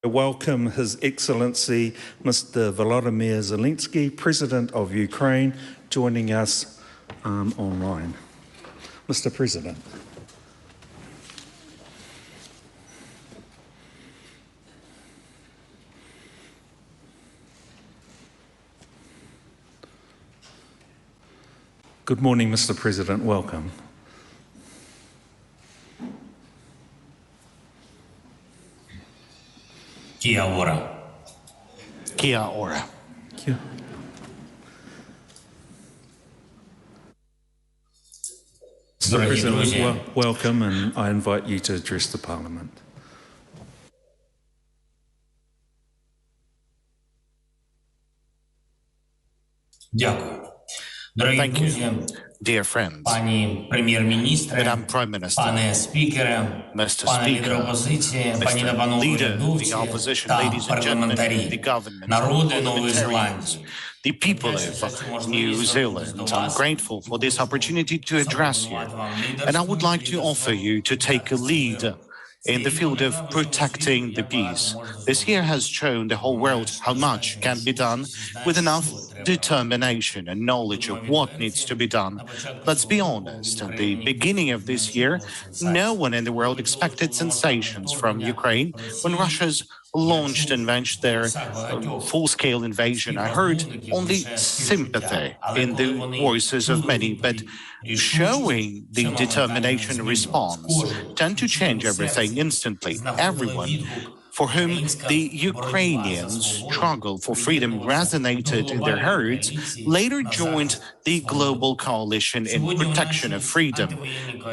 Welcome His Excellency Mr. Volodymyr Zelensky, President of Ukraine, joining us online. Mr. President. Good morning, Mr. President. Welcome. Kia ora. Kia ora. Kia. Mr. President, welcome, and I invite you to address the Parliament. Дякую. Thank you, dear friends, Пані прем'єр-міністре, Madam Prime Minister, пане спікере, Mr. пане лідер Speaker, опозиції, пані та Mr. панове Leader of урядовці the Opposition, та ladies and gentlemen, the парламентарі, government, народи Нової parliamentarians, Зеландії. the people of New Zealand. I'm grateful for this opportunity to address you, and I would like to offer you to take a lead in the field of protecting the peace. This year has shown the whole world how much can be done with enough determination and knowledge of what needs to be done. Let's be honest, at the beginning of this year, no one in the world expected sensations from Ukraine when Russia's launched and launched their full-scale invasion. I heard only sympathy in the voices of many, but showing the determination response tend to change everything instantly. Everyone for whom the Ukrainian struggle for freedom resonated in their hearts, later joined the global coalition in protection of freedom.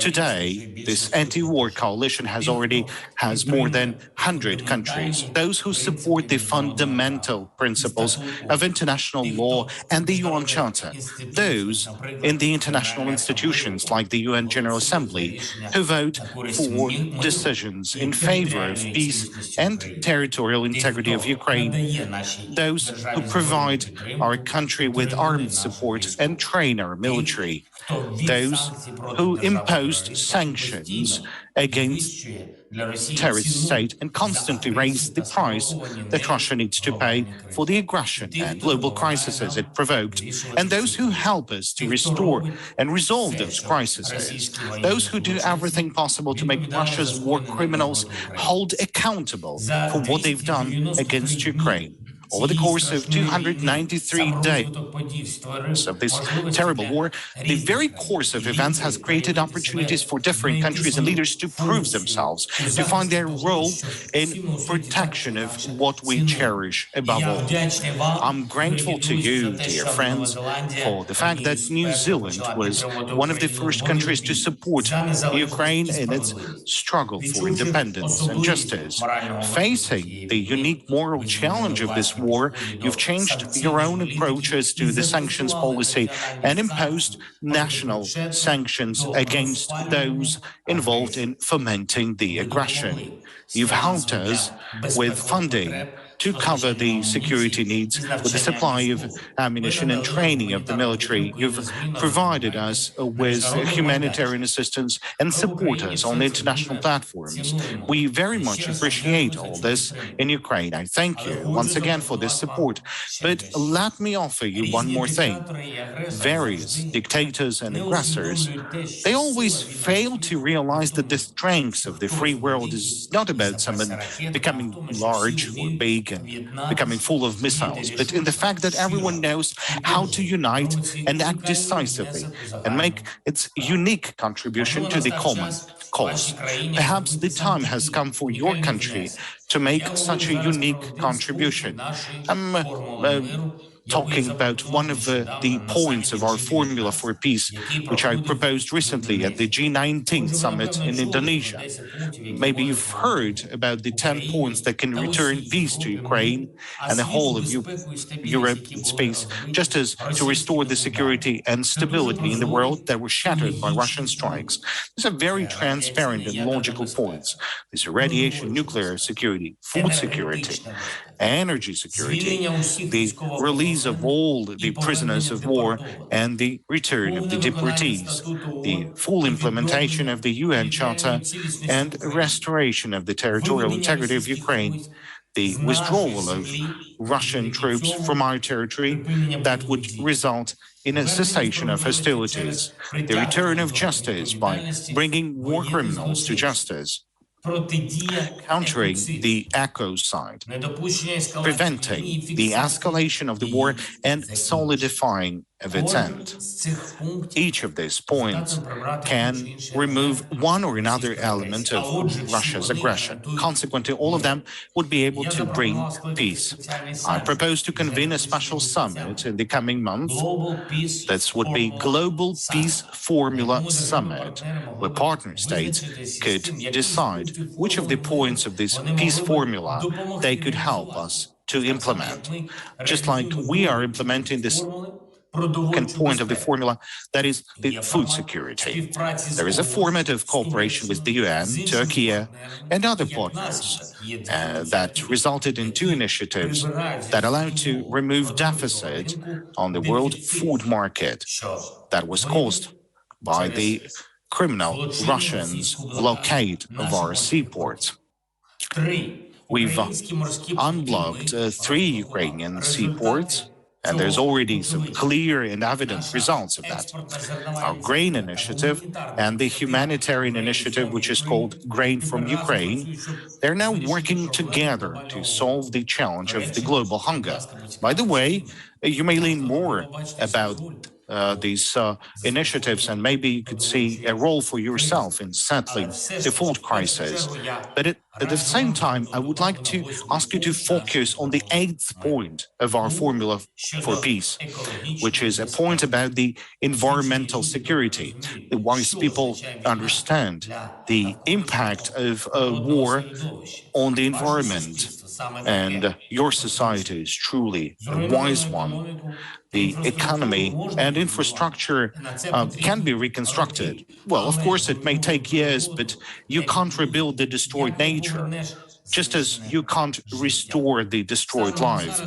Today, this anti-war coalition has more than 100 countries, those who support the fundamental principles of international law and the UN Charter, those in the international institutions like the UN General Assembly, who vote for decisions in favor of peace and territorial integrity of Ukraine, those who provide our country with armed support and train our military, those who imposed sanctions against terrorist state and constantly raise the price that Russia needs to pay for the aggression and global crises it provoked, and those who help us to restore and resolve those crises, those who do everything possible to make Russia's war criminals hold accountable for what they've done against Ukraine. Over the course of 293 days of this terrible war, the very course of events has created opportunities for different countries and leaders to prove themselves, to find their role in protection of what we cherish above all. I'm grateful to you, dear friends, for the fact that New Zealand was one of the first countries to support Ukraine in its struggle for independence and justice. Facing the unique moral challenge of this war, you've changed your own approaches to the sanctions policy and imposed national sanctions against those involved in fomenting the aggression. You've helped us with funding to cover the security needs with the supply of ammunition and training of the military. You've provided us with humanitarian assistance and support us on international platforms. We very much appreciate all this in Ukraine. I thank you once again for this support. But let me offer you one more thing. Various dictators and aggressors, they always fail to realize that the strength of the free world is not about someone becoming large or big and becoming full of missiles, but in the fact that everyone knows how to unite and act decisively and make its unique contribution to the common cause. Perhaps the time has come for your country to make such a unique contribution. I'm talking about one of the points of our formula for peace, which I proposed recently at the G19 summit in Indonesia. Maybe you've heard about the 10 points that can return peace to Ukraine and the whole of Europe space, just as to restore the security and stability in the world that were shattered by Russian strikes. These are very transparent and logical points. These are radiation, nuclear security, food security. energy security, звільнення усіх the release of all the prisoners of war, and the return of the deportees, the full implementation of the UN Charter, and restoration of the territorial integrity of Ukraine, the withdrawal of Russian troops from our territory that would result in a cessation of hostilities, the return of justice by bringing war criminals to justice, countering the ecocide, preventing the escalation of the war, and solidifying of its end. Each of these points can remove one or another element of Russia's aggression. Consequently, all of them would be able to bring peace. I propose to convene a special summit in the coming month. This would be Global Peace Formula Summit, where partner states could decide which of the points of this peace formula they could help us to implement. Just like we are implementing this point of the formula, that is the food security. There is a format of cooperation with the UN, Turkey, and other partners that resulted in two initiatives that allow to remove deficit on the world food market that was caused by the criminal Russians' blockade of our seaports. We've unblocked 3 Ukrainian seaports, and there's already some clear and evident results of that. Our grain initiative and the humanitarian initiative, which is called Grain from Ukraine, they're now working together to solve the challenge of the global hunger. By the way, you may learn more about these initiatives, and maybe you could see a role for yourself in settling the food crisis. But at the same time, I would like to ask you to focus on the 8th point of our formula for peace, which is a point about the environmental security. The wise people understand the impact of a war on the environment, and your society is truly a wise one. The economy and infrastructure can be reconstructed. Well, of course, it may take years, but you can't rebuild the destroyed nature, just as you can't restore the destroyed life.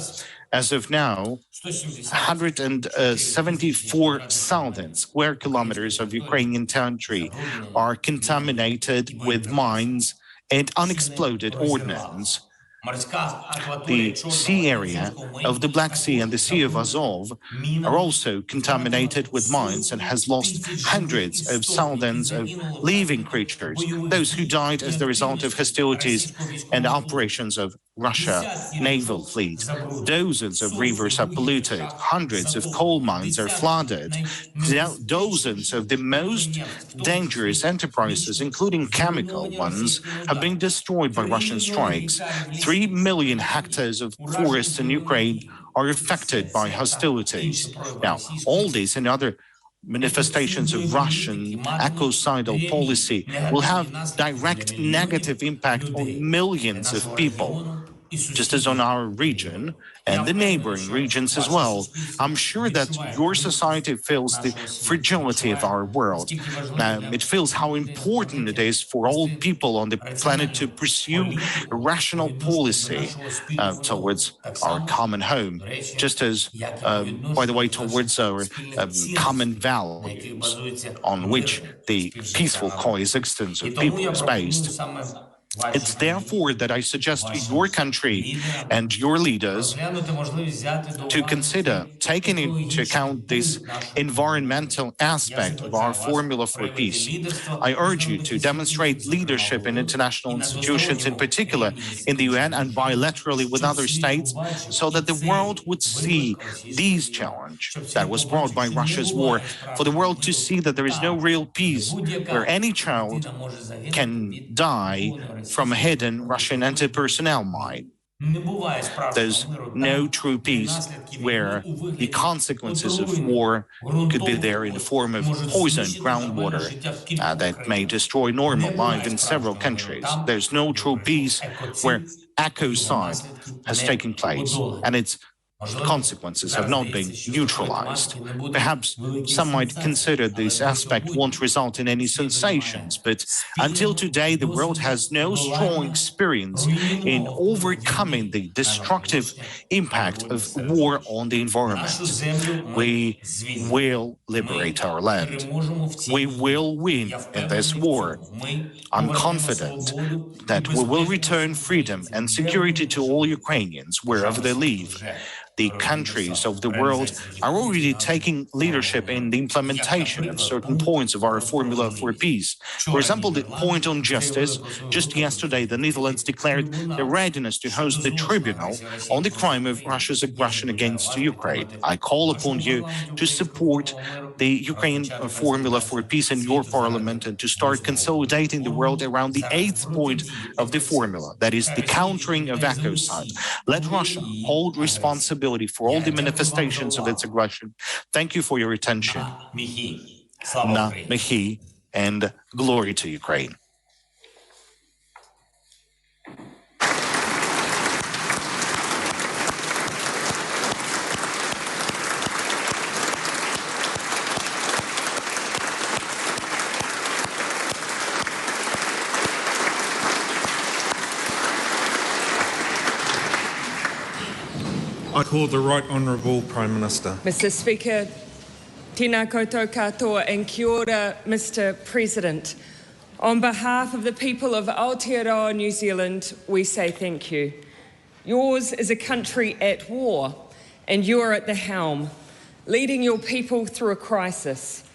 As of now, 174,000 square kilometers of Ukrainian territory are contaminated with mines and unexploded ordnance. The sea area of the Black Sea and the Sea of Azov are also contaminated with mines and has lost hundreds of thousands of living creatures, those who died as the result of hostilities and operations of Russia naval fleet. Dozens of rivers are polluted, hundreds of coal mines are flooded, dozens of the most dangerous enterprises, including chemical ones, have been destroyed by Russian strikes. 3 million hectares of forests in Ukraine are affected by hostilities. Now, all this and other manifestations of Russian ecocidal policy will have direct negative impact on millions of people, just as on our region and the neighboring regions as well. I'm sure that your society feels the fragility of our world. It feels how important it is for all people on the planet to pursue a rational policy towards our common home, just as, by the way, towards our common values on which the peaceful coexistence of people is based. It's therefore that I suggest your country and your leaders to consider taking into account this environmental aspect of our formula for peace. I urge you to demonstrate leadership in international institutions, in particular in the UN and bilaterally with other states, so that the world would see this challenge that was brought by Russia's war, for the world to see that there is no real peace where any child can die from a hidden Russian anti-personnel mine. There's no true peace where the consequences of war could be there in the form of poisoned groundwater that may destroy normal life in several countries. There's no true peace where ecocide has taken place, and it's consequences have not been neutralized. Perhaps some might consider this aspect won't result in any sensations, but until today, the world has no strong experience in overcoming the destructive impact of war on the environment. We will liberate our land. We will win in this war. I'm confident that we will return freedom and security to all Ukrainians wherever they live. The countries of the world are already taking leadership in the implementation of certain points of our formula for peace. For example, the point on justice. Just yesterday, the Netherlands declared their readiness to host the tribunal on the crime of Russia's aggression against Ukraine. I call upon you to support the Ukrainian formula for peace in your parliament and to start consolidating the world around the 8th point of the formula, that is the countering of ecocide. Let Russia hold responsibility for all the manifestations of its aggression. Thank you for your attention. Na Mehi, and glory to Ukraine. I call the Right Honourable Prime Minister. Mr Speaker, tēnā koutou katoa and kia ora, Mr President. On behalf of the people of Aotearoa, New Zealand, we say thank you. Yours is a country at war, and you are at the helm, leading your people through a crisis.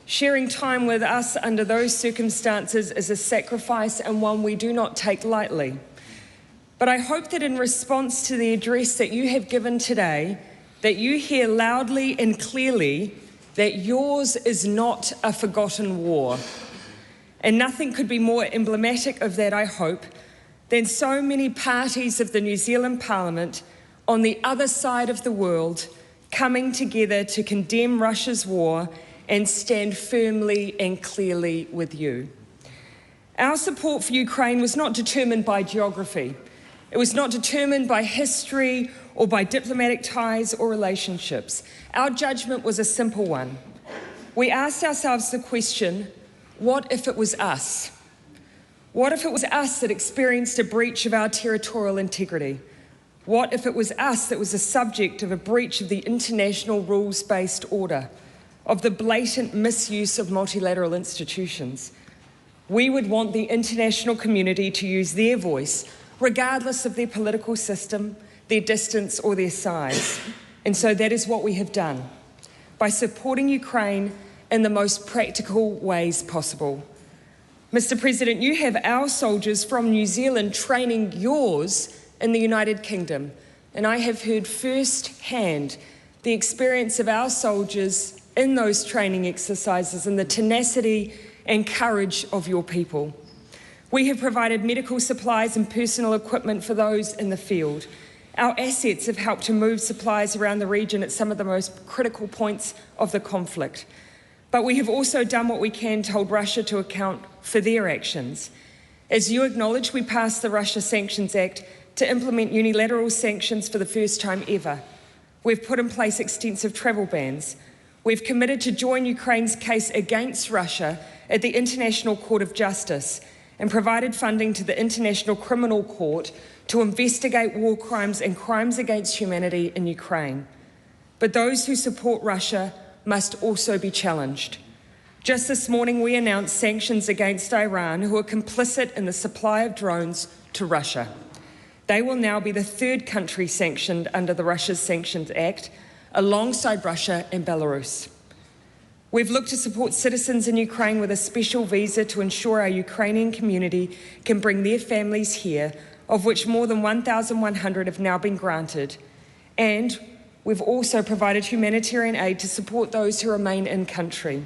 Sharing time with us under those circumstances is a sacrifice and one we do not take lightly. But I hope that in response to the address that you have given today, that you hear loudly and clearly that yours is not a forgotten war. And nothing could be more emblematic of that, I hope, than so many parties of the New Zealand Parliament on the other side of the world coming together to condemn Russia's war and stand firmly and clearly with you. Our support for Ukraine was not determined by geography. It was not determined by history or by diplomatic ties or relationships. Our judgment was a simple one. We asked ourselves the question, what if it was us? What if it was us that experienced a breach of our territorial integrity? What if it was us that was the subject of a breach of the international rules-based order, of the blatant misuse of multilateral institutions? We would want the international community to use their voice regardless of their political system, their distance or their size. And so that is what we have done, by supporting Ukraine in the most practical ways possible. Mr President, you have our soldiers from New Zealand training yours in the United Kingdom, and I have heard firsthand the experience of our soldiers in those training exercises and the tenacity and courage of your people. We have provided medical supplies and personal equipment for those in the field. Our assets have helped to move supplies around the region at some of the most critical points of the conflict. But we have also done what we can to hold Russia to account for their actions. As you acknowledge, we passed the Russia Sanctions Act to implement unilateral sanctions for the first time ever. We've put in place extensive travel bans. We've committed to join Ukraine's case against Russia at the International Court of Justice and provided funding to the International Criminal Court to investigate war crimes and crimes against humanity in Ukraine. But those who support Russia must also be challenged. Just this morning, we announced sanctions against Iran, who are complicit in the supply of drones to Russia. They will now be the third country sanctioned under the Russia's Sanctions Act, alongside Russia and Belarus. We've looked to support citizens in Ukraine with a special visa to ensure our Ukrainian community can bring their families here, of which more than 1,100 have now been granted. And we've also provided humanitarian aid to support those who remain in country.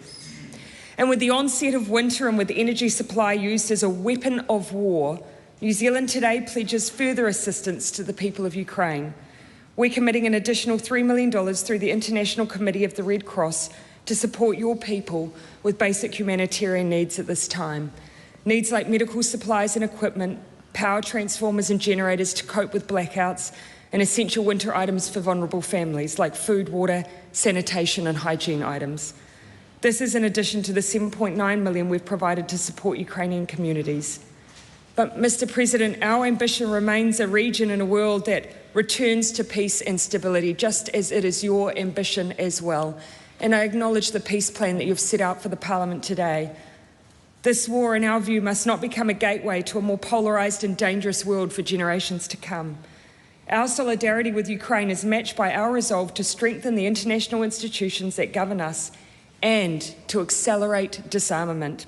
And with the onset of winter and with energy supply used as a weapon of war, New Zealand today pledges further assistance to the people of Ukraine. We're committing an additional $3 million through the International Committee of the Red Cross to support your people with basic humanitarian needs at this time. Needs like medical supplies and equipment, power transformers and generators to cope with blackouts, and essential winter items for vulnerable families like food, water, sanitation and hygiene items. This is in addition to the $7.9 million we've provided to support Ukrainian communities. But, Mr. President, our ambition remains a region and a world that returns to peace and stability, just as it is your ambition as well. And I acknowledge the peace plan that you've set out for the Parliament today. This war, in our view, must not become a gateway to a more polarised and dangerous world for generations to come. Our solidarity with Ukraine is matched by our resolve to strengthen the international institutions that govern us and to accelerate disarmament.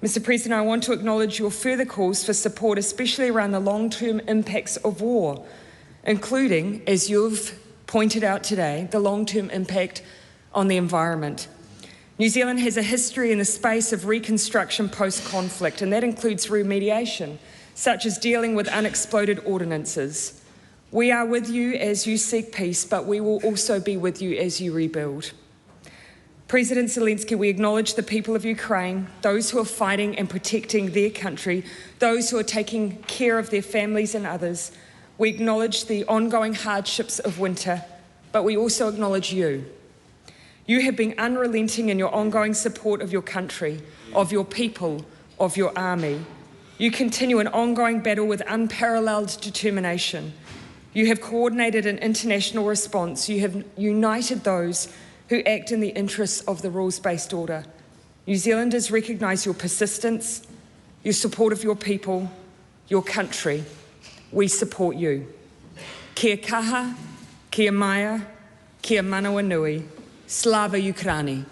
Mr. President, I want to acknowledge your further calls for support, especially around the long-term impacts of war, including, as you've pointed out today, the long-term impact on the environment. New Zealand has a history in the space of reconstruction post-conflict, and that includes remediation, such as dealing with unexploded ordinances. We are with you as you seek peace, but we will also be with you as you rebuild. President Zelensky, we acknowledge the people of Ukraine, those who are fighting and protecting their country, those who are taking care of their families and others. We acknowledge the ongoing hardships of winter, but we also acknowledge you. You have been unrelenting in your ongoing support of your country, of your people, of your army. You continue an ongoing battle with unparalleled determination. You have coordinated an international response. You have united those who act in the interests of the rules-based order. New Zealanders recognise your persistence, your support of your people, your country. We support you. Kia kaha, kia maia, kia manawa nui, Slava Ukraini.